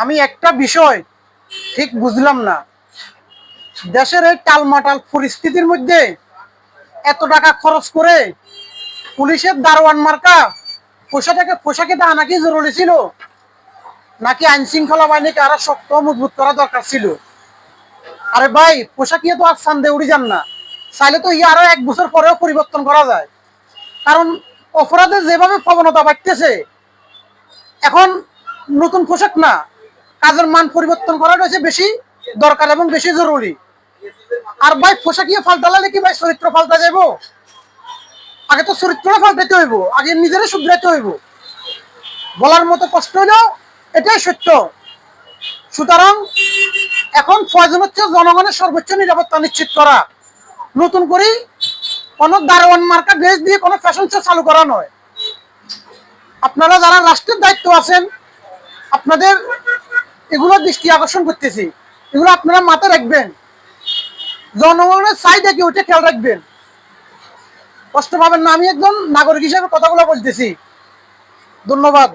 আমি একটা বিষয় ঠিক বুঝলাম না, দেশের এই টালমাটাল পরিস্থিতির মধ্যে এত টাকা খরচ করে পুলিশের দারোয়ান মার্কা পোশাকে দেওয়া নাকি জরুরি ছিল, নাকি আইন শৃঙ্খলা বাহিনীকে আরো শক্ত মজবুত করা দরকার ছিল? আরে ভাই, পোশাকিয়ে তো আর সান্দে উড়ি যান না, চাইলে তো আরো 1 বছর পরেও পরিবর্তন করা যায়। কারণ অপরাধের যেভাবে প্রবণতা বাড়তেছে, এখন নতুন পোশাক না, কাজের মান পরিবর্তন করাটা হচ্ছে বেশি দরকার এবং বেশি জরুরি। আর ভাই, পোশাকিয়ে পাল্টালে কি ভাই চরিত্র পাল্টা যাবো? আগে তো চরিত্রটা পাল্টাইতে হইব, আগে নিজেরা শুধরাইতে হইব। বলার মতো কষ্ট হইলেও এটাই সত্য। সুতরাং এখন প্রয়োজন হচ্ছে জনগণের সর্বোচ্চ নিরাপত্তা নিশ্চিত করা। নতুন করে কোনো দারোয়ান মার্কা ড্রেস দিয়ে কোনো ফ্যাশন শো চালু করা নয়। আপনারা যারা রাষ্ট্রের দায়িত্ব আছেন, আপনাদের এগুলো দৃষ্টি আকর্ষণ করতেছি, এগুলো আপনারা মাথায় রাখবেন। জনগণের চাহিদা কি ওইটা খেয়াল রাখবেন, কষ্ট পাবেন না। আমি একজন নাগরিক হিসেবে কথাগুলো বলতেছি। ধন্যবাদ।